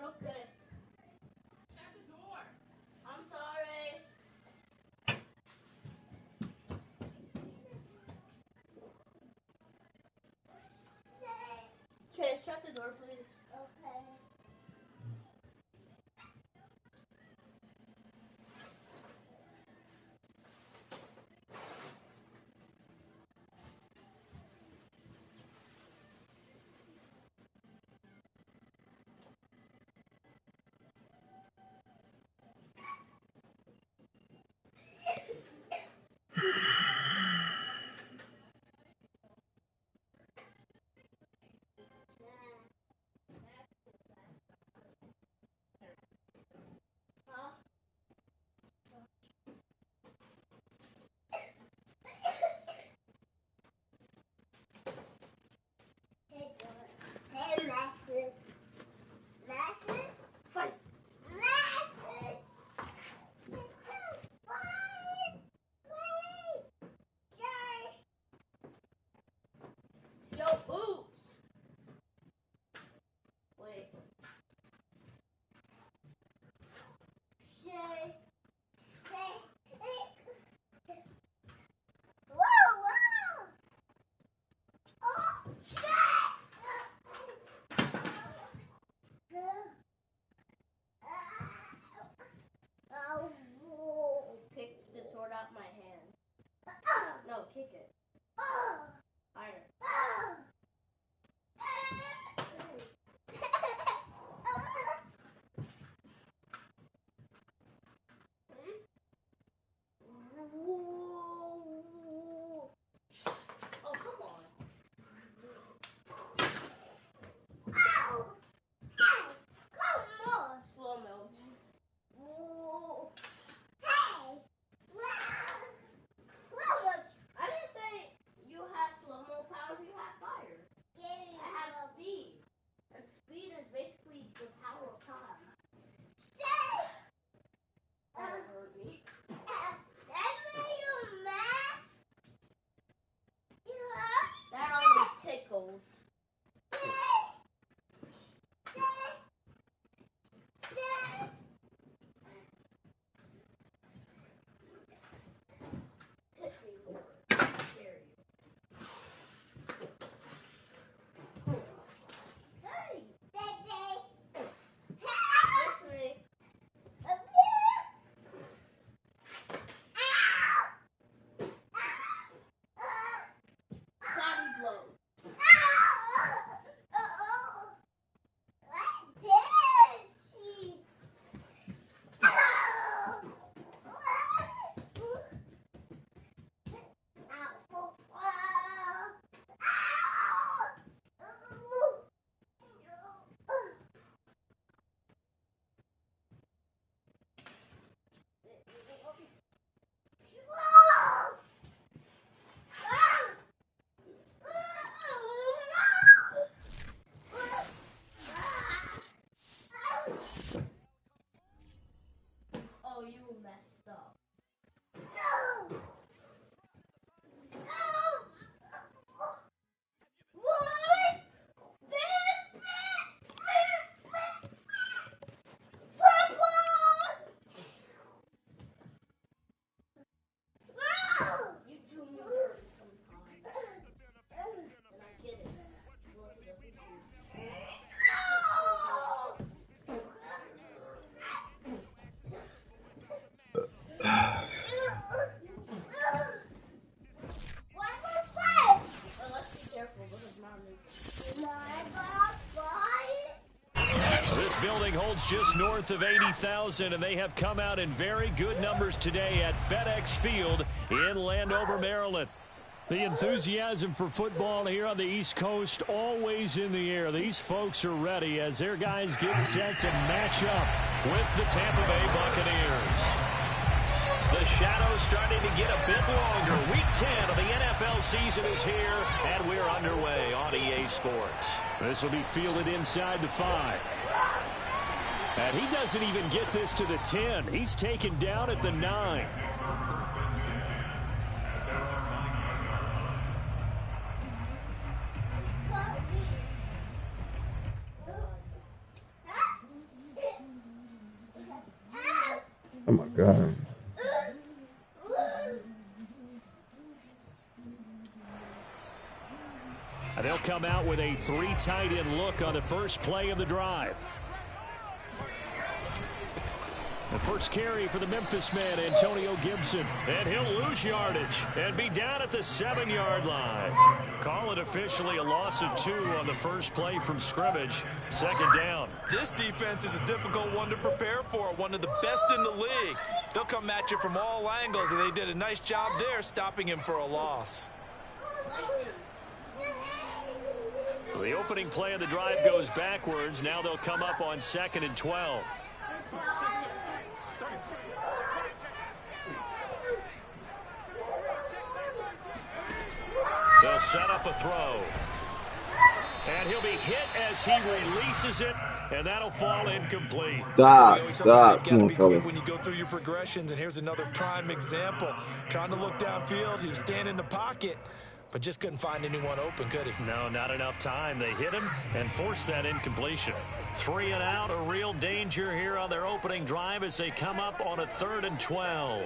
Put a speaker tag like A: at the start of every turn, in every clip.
A: Okay. Shut the door. I'm sorry. Chase, shut the door, please. Okay. Out my hand. No, kick it. Iron. Oh, come on. Come on. Slow-mo. I didn't say you have slow-mo powers, you have fire. I have speed. And speed is basically the power of time. That hurt me. That only tickles. Oh, you messed up. You do me dirty sometimes. And I get it.
B: This building holds just north of 80,000, and they have come out in very good numbers today at FedEx Field in Landover, Maryland. The enthusiasm for football here on the East Coast always in the air. These folks are ready as their guys get set to match up with the Tampa Bay Buccaneers. The shadow's starting to get a bit longer. Week 10 of the NFL season is here, and we're underway on EA Sports. This will be fielded inside the 5. And he doesn't even get this to the 10. He's taken down at the 9.
C: Oh my God.
B: And they'll come out with a 3 tight end look on the first play of the drive. The first carry for the Memphis man, Antonio Gibson. And he'll lose yardage and be down at the 7-yard line. Call it officially a loss of 2 on the first play from scrimmage. Second down.
D: This defense is a difficult one to prepare for, one of the best in the league. They'll come at you from all angles, and they did a nice job there stopping him for a loss.
B: So the opening play of the drive goes backwards. Now they'll come up on 2nd and 12. They'll set up a throw. And he'll be hit as he releases it, and that'll fall incomplete.
C: Stop.
D: Come on, quick when you go through your progressions, and here's another prime example. Trying to look downfield, he was standing in the pocket, but just couldn't find anyone open, could he?
B: No, not enough time. They hit him and forced that incompletion. 3 and out, a real danger here on their opening drive as they come up on a 3rd and 12.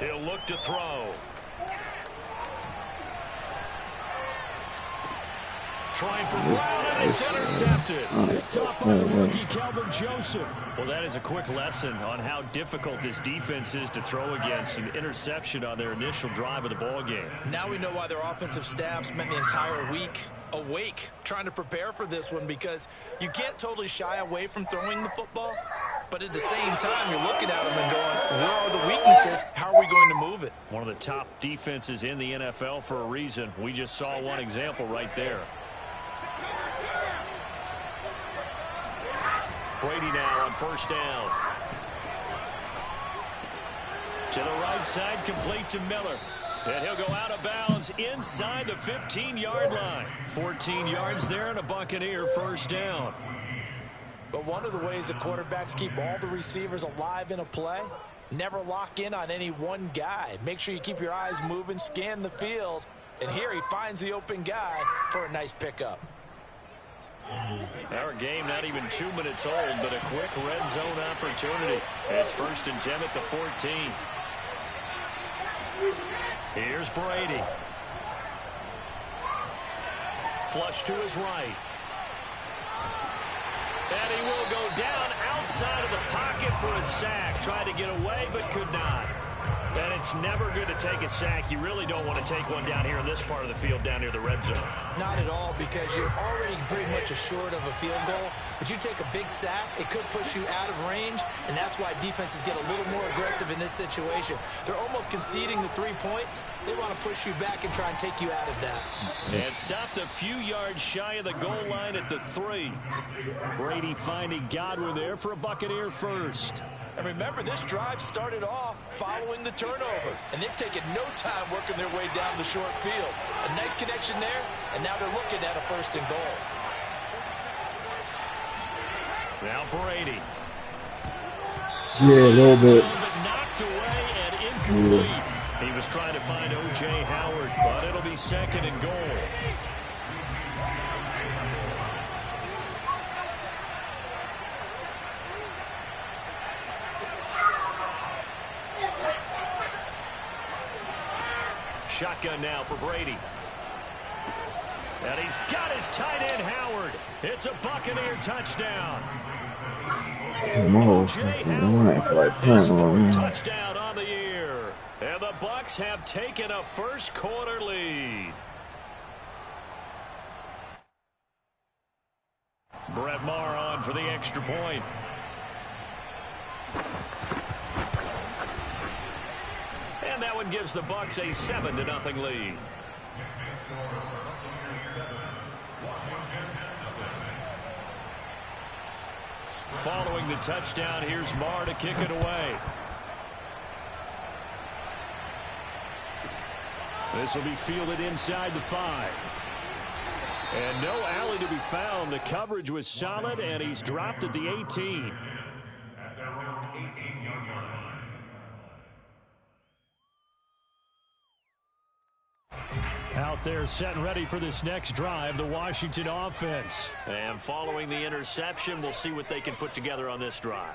B: He'll look to throw. Trying for Brown, and it's intercepted. Picked up by the rookie, Calvin Joseph. Well, that is a quick lesson on how difficult this defense is to throw against. An interception on their initial drive of the ball game.
D: Now we know why their offensive staff spent the entire week awake trying to prepare for this one, because you can't totally shy away from throwing the football, but at the same time you're looking at them and going, where are the weaknesses? How are we going to move it?
B: One of the top defenses in the NFL for a reason. We just saw one example right there. Brady now on 1st down. To the right side, complete to Miller. And he'll go out of bounds inside the 15-yard line. 14 yards there and a Buccaneer 1st down.
D: But one of the ways the quarterbacks keep all the receivers alive in a play, never lock in on any one guy. Make sure you keep your eyes moving, scan the field. And here he finds the open guy for a nice pickup.
B: Our game not even 2 minutes old, but a quick red zone opportunity. It's 1st and 10 at the 14. Here's Brady. Flush to his right. And he will go down outside of the pocket for a sack. Tried to get away, but could not. And it's never good to take a sack. You really don't want to take one down here in this part of the field, down near the red zone.
D: Not at all, because you're already pretty much assured of a field goal. But you take a big sack, it could push you out of range, and that's why defenses get a little more aggressive in this situation. They're almost conceding the 3 points. They want to push you back and try and take you out of that.
B: And stopped a few yards shy of the goal line at the 3. Brady finding Godwin there for a Buccaneer 1st.
D: And remember, this drive started off following the turnover, and they've taken no time working their way down the short field. A nice connection there, and now they're looking at a 1st and goal.
B: Now Brady.
C: Yeah, a little bit.
B: But knocked away and incomplete. He was trying to find O.J. Howard, but it'll be 2nd and goal. Shotgun now for Brady. And he's got his tight end, Howard. It's a Buccaneer touchdown. O.J. Howard, his 4th touchdown on the year. And the Bucs have taken a first-quarter lead. Brett Maher on for the extra point. And that one gives the Bucs a 7-0 lead. Following the touchdown, here's Maher to kick it away. This will be fielded inside the 5. And no alley to be found. The coverage was solid, and he's dropped at the 18. At their own 18-yard line. Out there set and ready for this next drive, the Washington offense. And following the interception, we'll see what they can put together on this drive.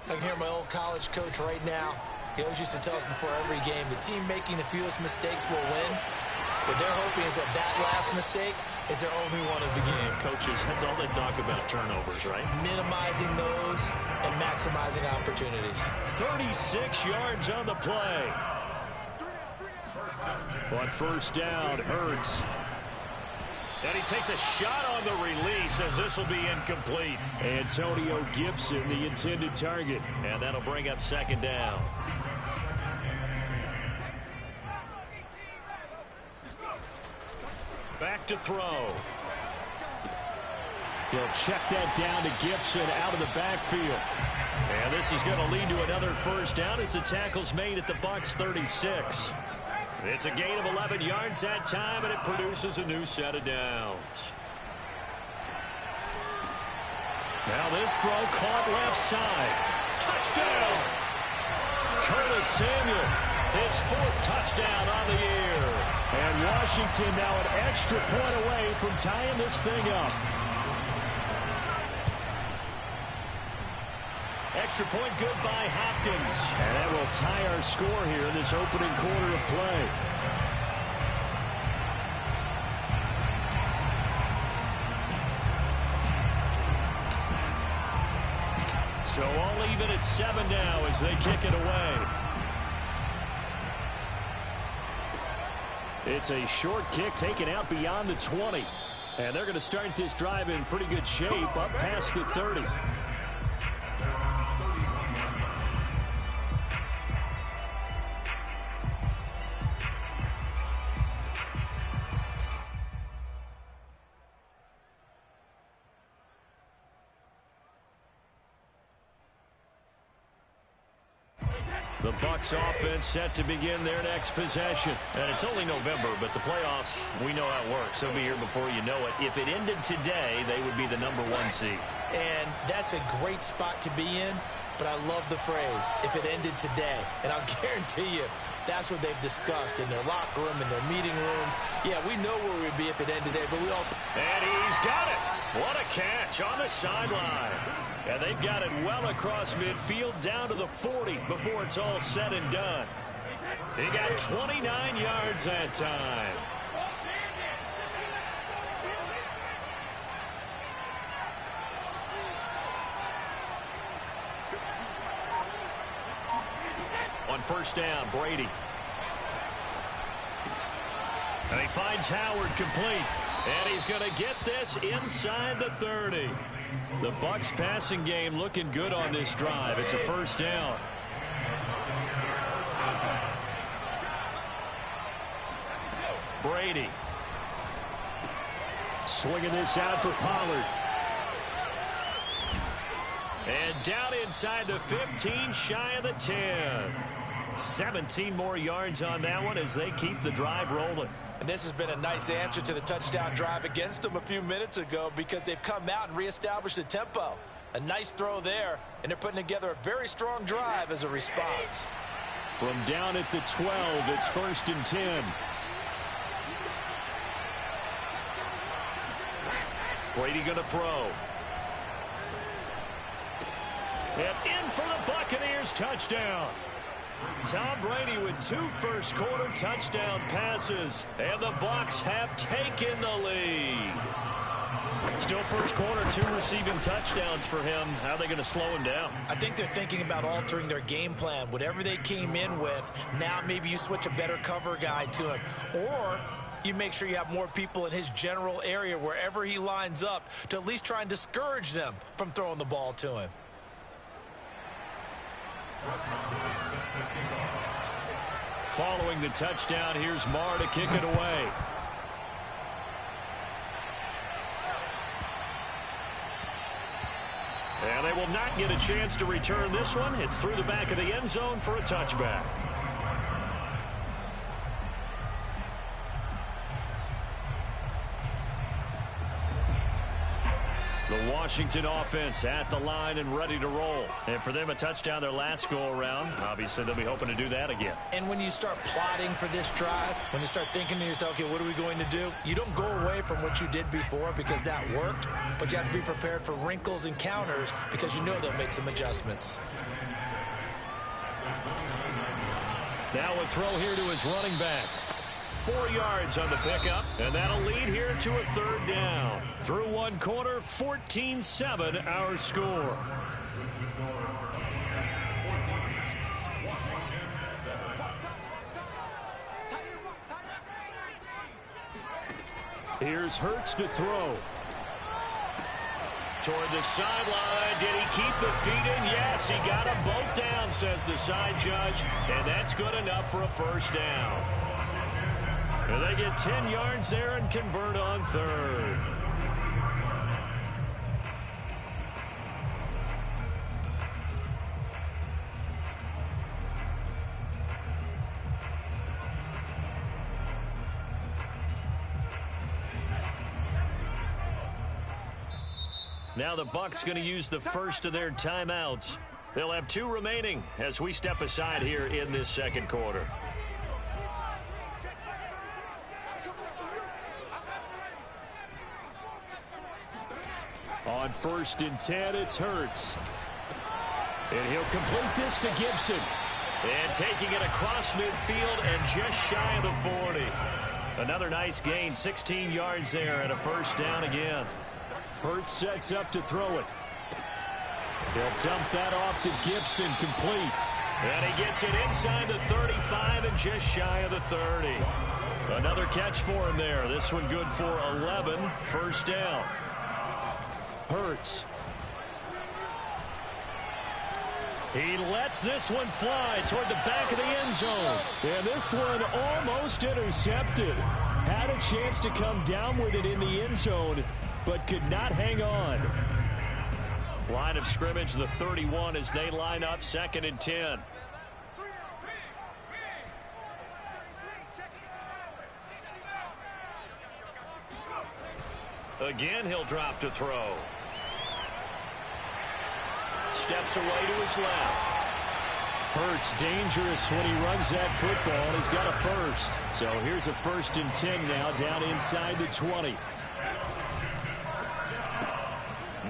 D: I can hear my old college coach right now. He always used to tell us before every game, the team making the fewest mistakes will win. What they're hoping is that last mistake is their only one of the game.
B: Coaches, that's all they talk about, turnovers, right?
D: Minimizing those and maximizing opportunities.
B: 36 yards on the play. On first down, Hurts. And he takes a shot on the release as this will be incomplete. Antonio Gibson, the intended target. And that'll bring up second down. Back to throw. He'll check that down to Gibson out of the backfield. And this is going to lead to another first down as the tackle's made at the Bucs 36. It's a gain of 11 yards that time, and it produces a new set of downs. Now this throw caught left side. Touchdown! Curtis Samuel, his 4th touchdown on the year. And Washington now an extra point away from tying this thing up. Extra point good by Hopkins. And that will tie our score here in this opening quarter of play. So all even at 7 now as they kick it away. It's a short kick taken out beyond the 20. And they're going to start this drive in pretty good shape up past the 30. The Bucs offense set to begin their next possession. And it's only November, but the playoffs, we know how it works. They'll be here before you know it. If it ended today, they would be the #1 seed.
D: And that's a great spot to be in, but I love the phrase, if it ended today. And I'll guarantee you, that's what they've discussed in their locker room, in their meeting rooms. Yeah, we know where we'd be if it ended today, but we also...
B: And he's got it. What a catch on the sideline. And they've got it well across midfield down to the 40 before it's all said and done. He got 29 yards that time. On first down, Brady. And he finds Howard complete. And he's going to get this inside the 30. The Bucs passing game looking good on this drive. It's a first down. Brady. Swinging this out for Pollard. And down inside the 15, shy of the 10. 17 more yards on that one as they keep the drive rolling.
D: And this has been a nice answer to the touchdown drive against them a few minutes ago because they've come out and reestablished the tempo. A nice throw there, and they're putting together a very strong drive as a response.
B: From down at the 12, it's 1st and 10. Brady going to throw. And in for the Buccaneers touchdown. Tom Brady with 2 first-quarter touchdown passes, and the Bucs have taken the lead. Still first quarter, 2 receiving touchdowns for him. How are they going to slow him down?
D: I think they're thinking about altering their game plan. Whatever they came in with, now maybe you switch a better cover guy to him. Or you make sure you have more people in his general area wherever he lines up to at least try and discourage them from throwing the ball to him.
B: Following the touchdown, here's Marr to kick it away. And they will not get a chance to return this one. It's through the back of the end zone for a touchback. The Washington offense at the line and ready to roll. And for them, a touchdown their last go-around. Obviously, they'll be hoping to do that again.
D: And when you start plotting for this drive, when you start thinking to yourself, okay, what are we going to do? You don't go away from what you did before because that worked, but you have to be prepared for wrinkles and counters because you know they'll make some adjustments.
B: Now a throw here to his running back. 4 yards on the pickup, and that'll lead here to a third down. Through one quarter, 14-7 our score. Here's Hurts to throw. Toward the sideline. Did he keep the feet in? Yes, he got them both down, says the side judge, and that's good enough for a first down. And they get 10 yards there and convert on third. Now the Bucs going to use the first of their timeouts. They'll have 2 remaining as we step aside here in this second quarter. On 1st and 10, it's Hurts. And he'll complete this to Gibson. And taking it across midfield and just shy of the 40. Another nice gain, 16 yards there and a first down again. Hurts sets up to throw it. He'll dump that off to Gibson, complete. And he gets it inside the 35 and just shy of the 30. Another catch for him there. This one good for 11, first down. Hurts. He lets this one fly toward the back of the end zone. And this one almost intercepted. Had a chance to come down with it in the end zone, but could not hang on. Line of scrimmage, the 31 as they line up 2nd and 10. Again, he'll drop to throw. Steps away to his left. Hurts dangerous when he runs that football, and he's got a first. So here's a 1st and 10 now down inside the 20.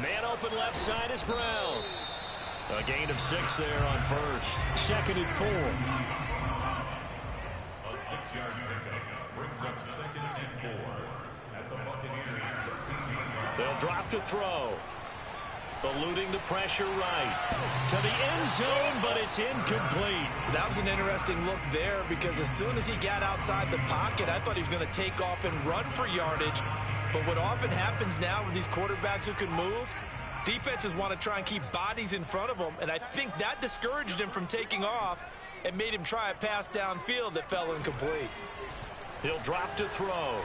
B: Man open left side is Brown. A gain of 6 there on first. 2nd and 4.
C: A 6-yard pickup brings up 2nd and 4 at the Buccaneers 15.
B: They'll drop to throw. Eluding the pressure right. To the end zone, but it's incomplete.
D: That was an interesting look there because as soon as he got outside the pocket, I thought he was going to take off and run for yardage. But what often happens now with these quarterbacks who can move, defenses want to try and keep bodies in front of them, and I think that discouraged him from taking off and made him try a pass downfield that fell incomplete.
B: He'll drop to throw.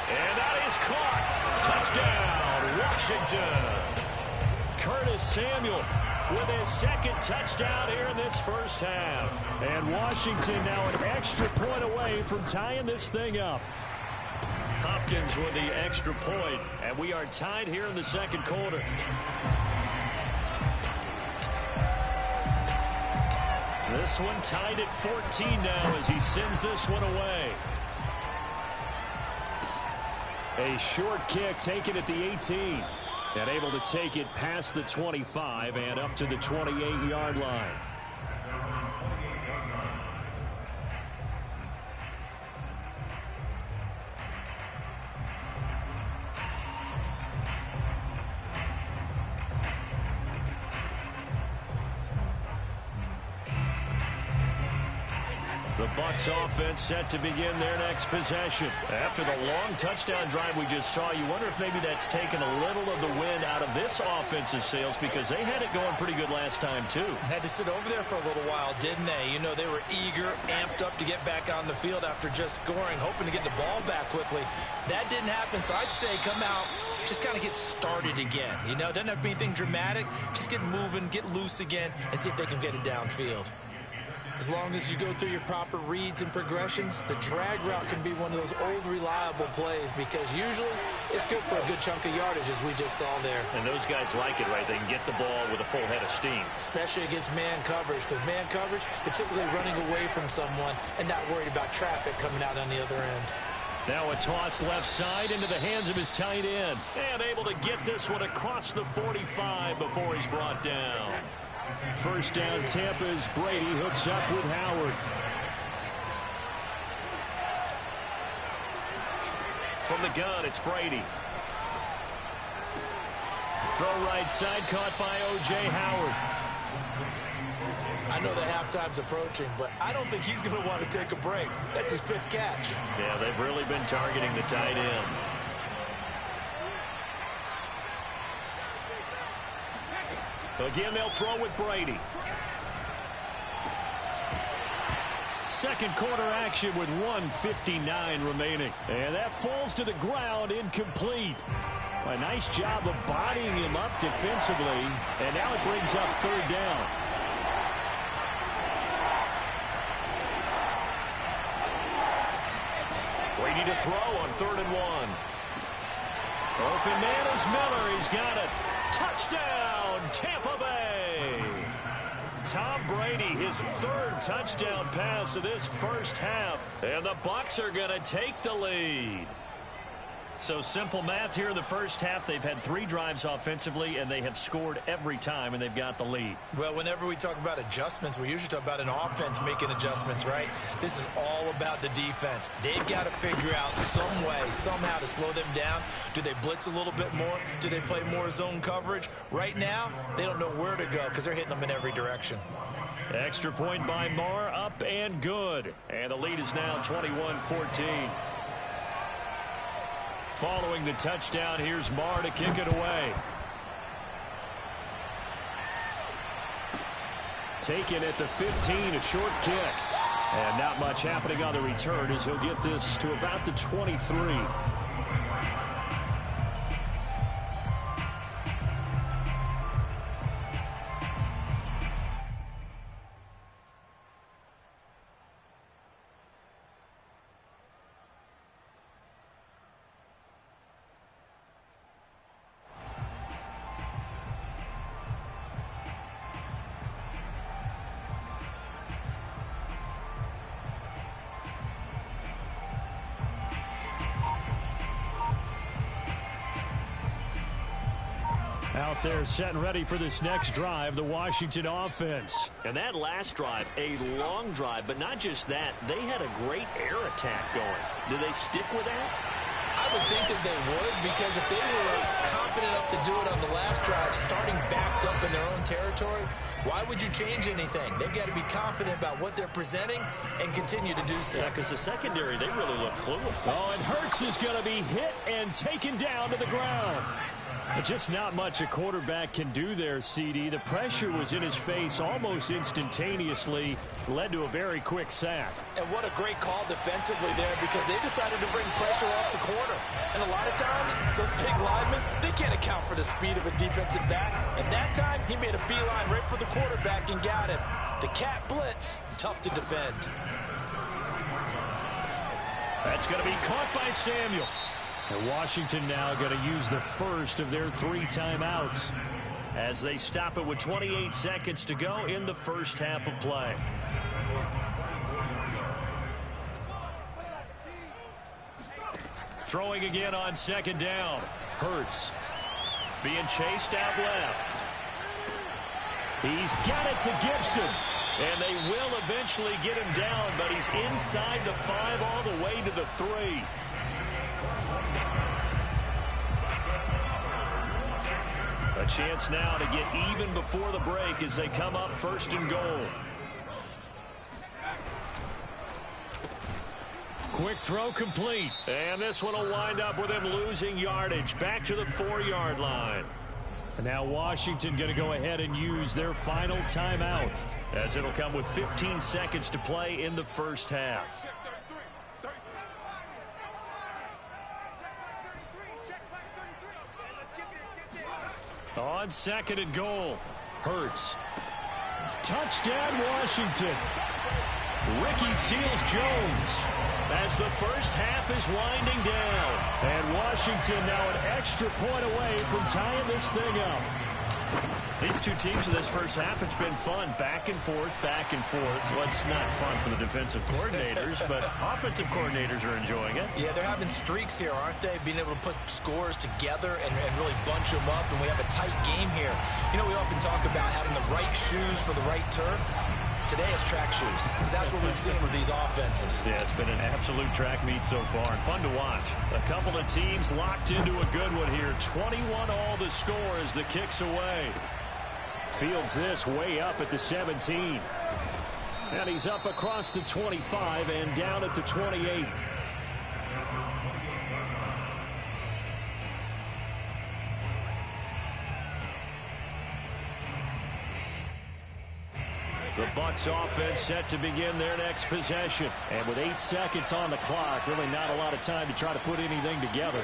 B: And that is caught. Touchdown, Washington. Curtis Samuel with his 2nd touchdown here in this first half. And Washington now an extra point away from tying this thing up. Hopkins with the extra point, and we are tied here in the second quarter. This one tied at 14 now as he sends this one away. A short kick taken at the 18. And able to take it past the 25 and up to the 28-yard line. The Bucs offense set to begin their next possession. After the long touchdown drive we just saw, you wonder if maybe that's taken a little of the wind out of this offense's sails because they had it going pretty good last time too.
D: Had to sit over there for a little while, didn't they? You know, they were eager, amped up to get back on the field after just scoring, hoping to get the ball back quickly. That didn't happen, so I'd say come out, just kind of get started again. You know, doesn't have to be anything dramatic. Just get moving, get loose again, and see if they can get it downfield. As long as you go through your proper reads and progressions, the drag route can be one of those old reliable plays because usually it's good for a good chunk of yardage, as we just saw there.
B: And those guys like it, right? They can get the ball with a full head of steam.
D: Especially against man coverage, because man coverage, you're typically running away from someone and not worried about traffic coming out on the other end.
B: Now a toss left side into the hands of his tight end. And able to get this one across the 45 before he's brought down. First down Tampa as Brady hooks up with Howard. From the gun, it's Brady. Throw right side, caught by O.J. Howard.
D: I know the halftime's approaching, but I don't think he's going to want to take a break. That's his 5th catch.
B: Yeah, they've really been targeting the tight end. Again, they'll throw with Brady. Second quarter action with 1:59 remaining. And that falls to the ground, incomplete. A nice job of bodying him up defensively. And now it brings up 3rd down. Brady to throw on 3rd and 1. Open man is Miller. He's got it. Touchdown, Tampa Bay. Tom Brady, his 3rd touchdown pass of this first half. And the Bucs are going to take the lead. So simple math here in the first half. They've had 3 drives offensively, and they have scored every time, and they've got the lead.
D: Well, whenever we talk about adjustments, we usually talk about an offense making adjustments, right? This is all about the defense. They've got to figure out some way, somehow to slow them down. Do they blitz a little bit more? Do they play more zone coverage? Right now, they don't know where to go because they're hitting them in every direction.
B: Extra point by Marr, up and good. And the lead is now 21-14. Following the touchdown, here's Marr to kick it away. Taken at the 15, a short kick. And not much happening on the return as he'll get this to about the 23. Out there set and ready for this next drive, the Washington offense. And that last drive, a long drive, but not just that. They had a great air attack going. Do they stick with that?
D: I would think that they would, because if they were confident enough to do it on the last drive, starting backed up in their own territory, why would you change anything? They've got to be confident about what they're presenting and continue to do so.
B: Yeah, because the secondary, they really look fluid. Oh, and Hurts is going to be hit and taken down to the ground. But just not much a quarterback can do there, CD. The pressure was in his face almost instantaneously, led to a very quick sack.
D: And what a great call defensively there, because they decided to bring pressure off the corner. And a lot of times, those big linemen, they can't account for the speed of a defensive back. And that time, he made a beeline right for the quarterback and got him. The cat blitz, tough to defend.
B: That's going to be caught by Samuel. And Washington now going to use the first of their 3 timeouts as they stop it with 28 seconds to go in the first half of play. Throwing again on 2nd down. Hurts being chased out left. He's got it to Gibson. And they will eventually get him down, but he's inside the 5 all the way to the 3. A chance now to get even before the break as they come up 1st and goal. Quick throw complete. And this one will wind up with him losing yardage back to the 4-yard line. And now Washington going to go ahead and use their final timeout, as it'll come with 15 seconds to play in the first half. On 2nd and goal, Hurts touchdown, Washington. Ricky Seals-Jones as the first half is winding down. And Washington now an extra point away from tying this thing up. These two teams in this first half, it's been fun. Back and forth, back and forth. Well, it's not fun for the defensive coordinators, but offensive coordinators are enjoying it.
D: Yeah, they're having streaks here, aren't they? Being able to put scores together and really bunch them up, and we have a tight game here. You know, we often talk about having the right shoes for the right turf. Today it's track shoes. That's what we've seen with these offenses.
B: Yeah, it's been an absolute track meet so far and fun to watch. A couple of teams locked into a good one here. 21-all the score as the kick's away. Fields this way up at the 17. And he's up across the 25 and down at the 28. The Bucs offense set to begin their next possession. And with 8 seconds on the clock, really not a lot of time to try to put anything together.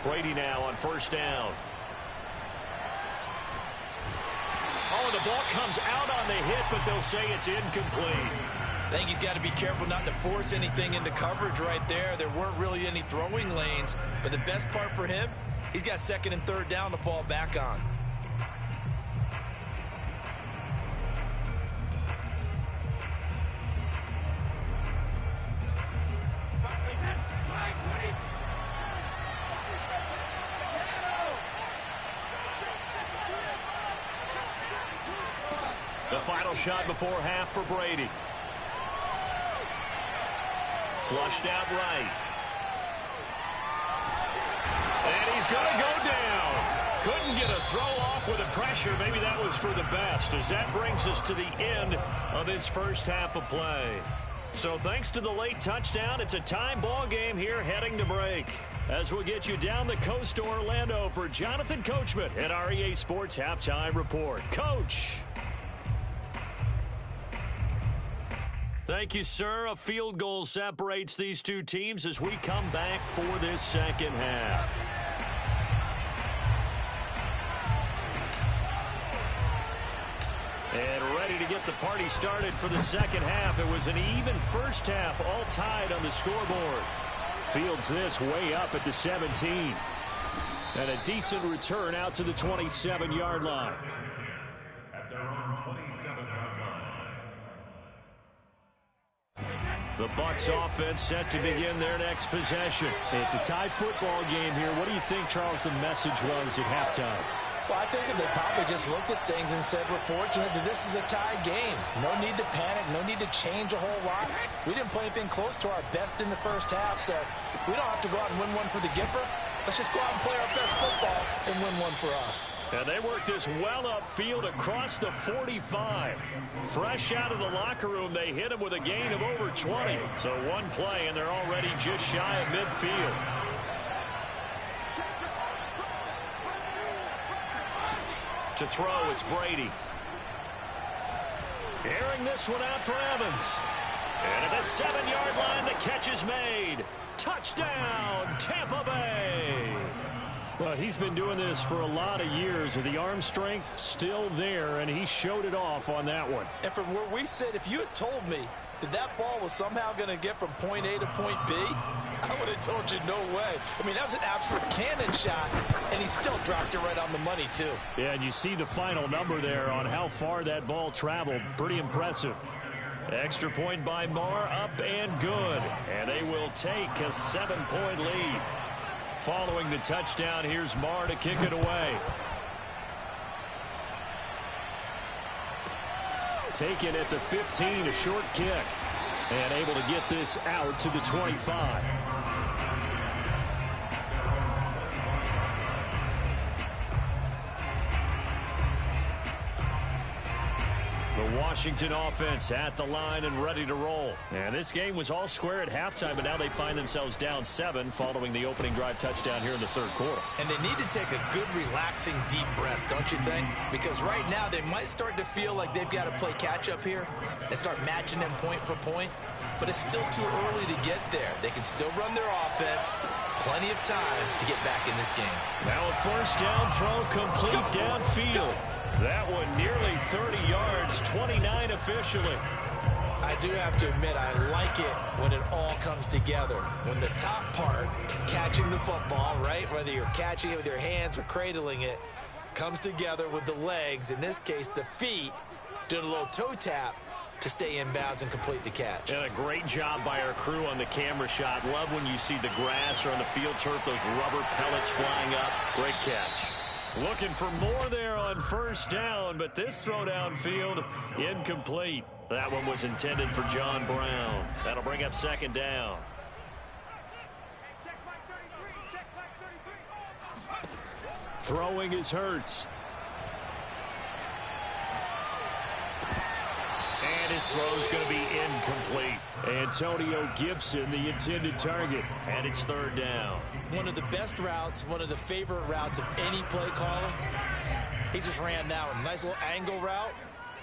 B: Brady now on first down. Oh, the ball comes out on the hit, but they'll say it's incomplete.
D: I think he's got to be careful not to force anything into coverage right there. There weren't really any throwing lanes, but the best part for him, he's got second and third down to fall back on.
B: The final shot before half for Brady. Flushed out right. And he's going to go down. Couldn't get a throw off with the pressure. Maybe that was for the best, as that brings us to the end of this first half of play. So thanks to the late touchdown, it's a time ball game here heading to break. As we'll get you down the coast to Orlando for Jonathan Coachman at our EA Sports Halftime Report. Coach. Thank you, sir. A field goal separates these two teams as we come back for this second half. And ready to get the party started for the second half. It was an even first half, all tied on the scoreboard. Fields this way up at the 17. And a decent return out to the 27-yard line.
C: At their own 27-yard line.
B: The Bucs offense set to begin their next possession. It's a tied football game here. What do you think, Charles, the message was at halftime?
D: Well, I think they probably just looked at things and said, we're fortunate that this is a tie game. No need to panic, no need to change a whole lot. We didn't play anything close to our best in the first half, so we don't have to go out and win one for the Gipper. Let's just go out and play our best football and win one for us.
B: And they worked this well upfield across the 45. Fresh out of the locker room, they hit him with a gain of over 20. So one play, and they're already just shy of midfield. To throw, it's Brady. Airing this one out for Evans. And at the 7-yard line, the catch is made. Touchdown, Tampa Bay. Well, he's been doing this for a lot of years. The arm strength still there, and he showed it off on that one.
D: And from where we sit, if you had told me that that ball was somehow going to get from point A to point B, I would have told you no way. I mean, that was an absolute cannon shot, and he still dropped it right on the money, too.
B: Yeah, and you see the final number there on how far that ball traveled. Pretty impressive. Extra point by Marr, up and good. And they will take a 7-point lead. Following the touchdown, here's Marr to kick it away. Taken at the 15, a short kick. And able to get this out to the 25. The Washington offense at the line and ready to roll. And this game was all square at halftime, but now they find themselves down 7 following the opening drive touchdown here in the third quarter.
D: And they need to take a good, relaxing, deep breath, don't you think? Because right now they might start to feel like they've got to play catch-up here and start matching them point for point. but it's still too early to get there. They can still run their offense. Plenty of time to get back in this game.
B: Now a first down throw complete downfield. That one nearly 30 yards, 29 officially.
D: I do have to admit, I like it when it all comes together. When the top part, catching the football, right, whether you're catching it with your hands or cradling it, comes together with the legs, in this case the feet, doing a little toe tap to stay in bounds and complete the catch.
B: And a great job by our crew on the camera shot. Love when you see the grass or on the field turf, those rubber pellets flying up. Great catch. Looking for more there on first down, but this throw downfield incomplete. That one was intended for John Brown. That'll bring up second down. Throwing is Hurts. And his throw's going to be incomplete. Antonio Gibson, the intended target, and it's third down.
D: One of the best routes, one of the favorite routes of any play caller. He just ran that one. Nice little angle route.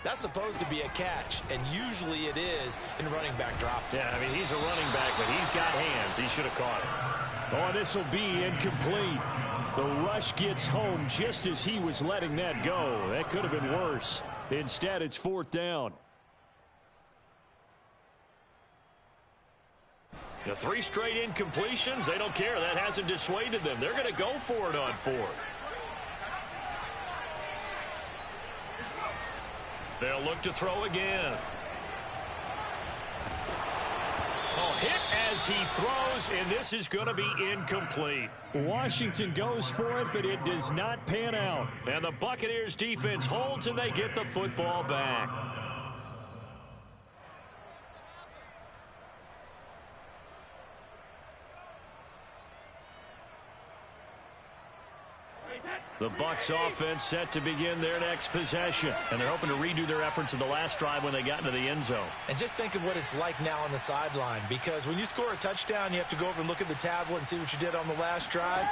D: That's supposed to be a catch, and usually it is in running back drop.
B: Yeah, I mean, he's a running back, but he's got hands. He should have caught it. Oh, this will be incomplete. The rush gets home just as he was letting that go. That could have been worse. Instead, it's fourth down. The 3 straight incompletions, they don't care. That hasn't dissuaded them. They're going to go for it on fourth. They'll look to throw again. Oh, hit as he throws, and this is going to be incomplete. Washington goes for it, but it does not pan out. And the Buccaneers defense holds, and they get the football back. The Bucs offense set to begin their next possession, and they're hoping to redo their efforts in the last drive when they got into the end zone.
D: And just think of what it's like now on the sideline, because when you score a touchdown, you have to go over and look at the tablet and see what you did on the last drive.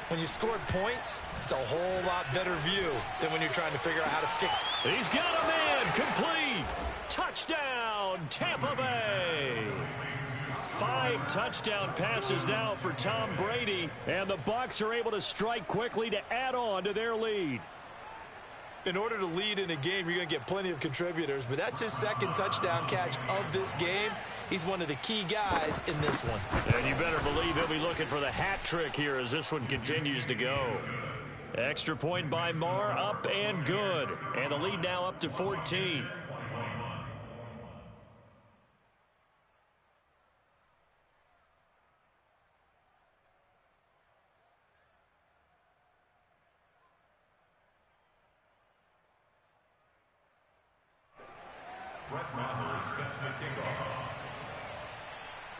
D: When you scored points, it's a whole lot better view than when you're trying to figure out how to fix it.
B: He's got a man, complete. Touchdown, Tampa Bay. 5 touchdown passes now for Tom Brady, and the Bucs are able to strike quickly to add on to their lead.
D: In order to lead in a game, you're going to get plenty of contributors, but that's his second touchdown catch of this game. He's one of the key guys in this one.
B: And you better believe he'll be looking for the hat trick here as this one continues to go. Extra point by Marr, up and good. And the lead now up to 14.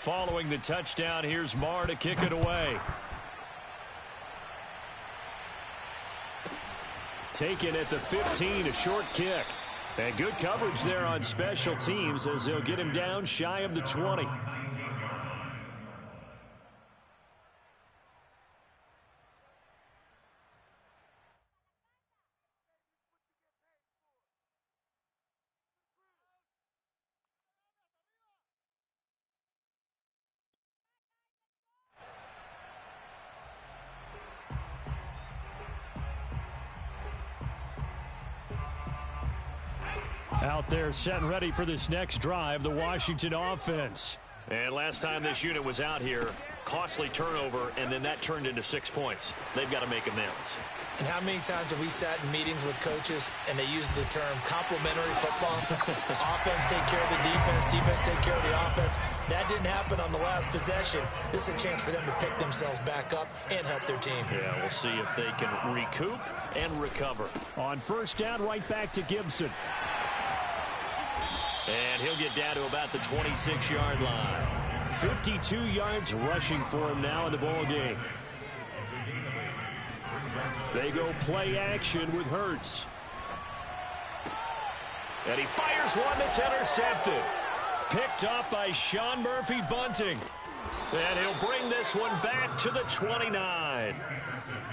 B: Following the touchdown, here's Marr to kick it away. Taken at the 15, a short kick. And good coverage there on special teams as they'll get him down shy of the 20. Out there set and ready for this next drive, the Washington offense. And last time this unit was out here, costly turnover, and then that turned into 6 points. They've got to make amends.
D: And how many times have we sat in meetings with coaches and they use the term complementary football? Offense take care of the defense, defense take care of the offense. That didn't happen on the last possession. This is a chance for them to pick themselves back up and help their team.
B: Yeah, we'll see if they can recoup and recover. On first down, right back to Gibson. And he'll get down to about the 26-yard line. 52 yards rushing for him now in the ball game. They go play action with Hurts. And he fires one that's intercepted. Picked up by Sean Murphy-Bunting. And he'll bring this one back to the 29.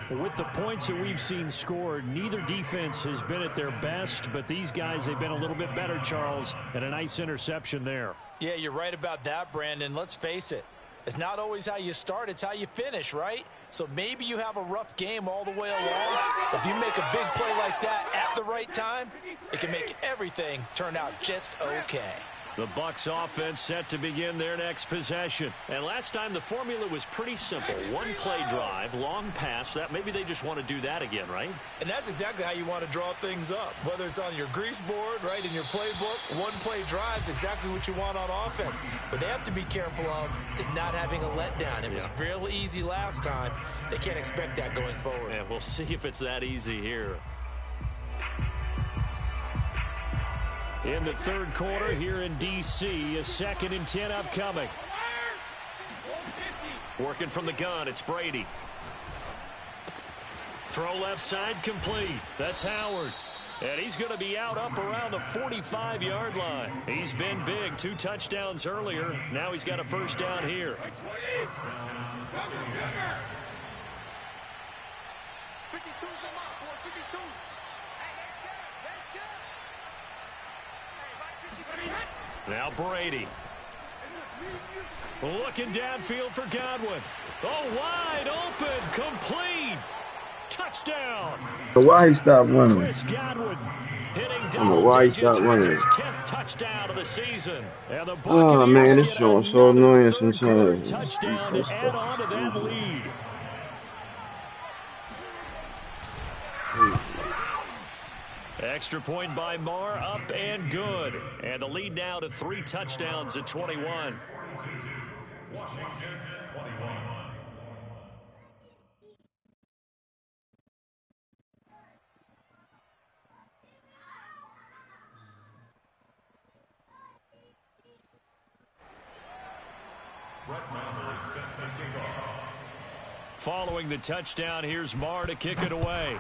B: With the points that we've seen scored, neither defense has been at their best, but these guys, they've been a little bit better, Charles, and a nice interception there.
D: Yeah, you're right about that, Brandon. Let's face it. It's not always how you start, it's how you finish, right? So maybe you have a rough game all the way along. If you make a big play like that at the right time, it can make everything turn out just okay.
B: The Bucs offense set to begin their next possession. And last time the formula was pretty simple. One play drive, long pass. That maybe they just want to do that again, right?
D: And that's exactly how you want to draw things up. Whether it's on your grease board, right, in your playbook, one play drive is exactly what you want on offense. What they have to be careful of is not having a letdown. It was real easy last time. They can't expect that going forward.
B: Yeah, we'll see if it's that easy here. In the third quarter here in D.C., a 2nd and 10 upcoming. Working from the gun, it's Brady. Throw left side complete. That's Howard. And he's going to be out up around the 45-yard line. He's been big, 2 touchdowns earlier. Now he's got a first down here. Now Brady. Looking downfield for Godwin. Oh, wide open, complete. Touchdown.
E: Why he stopped running?
B: Chris Godwin hitting
E: I don't know why he stopped running.
B: his 10th touchdown of the season. And the
E: Oh man, this show's so annoying sometimes.
B: Touchdown to add on to that lead. Extra point by Marr, up and good. And the lead now to 3 touchdowns at 21.
C: Washington, 21. Brett Maher is set to kick off.
B: Following the touchdown, here's Marr to kick it away.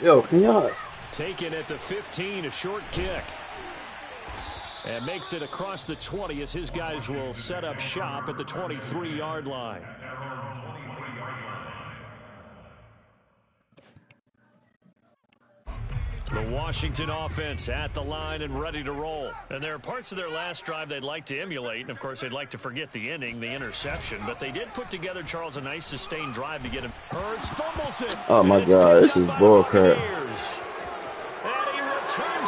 E: Yo, can y'all?
B: Taken at the 15, a short kick. And makes it across the 20 as his guys will set up shop at the 23-yard line. The Washington offense at the line and ready to roll. And there are parts of their last drive they'd like to emulate. And, of course, they'd like to forget the ending, the interception. But they did put together, Charles, a nice sustained drive to get him. Hurts fumbles it.
E: Oh, my God. This is bullcrap.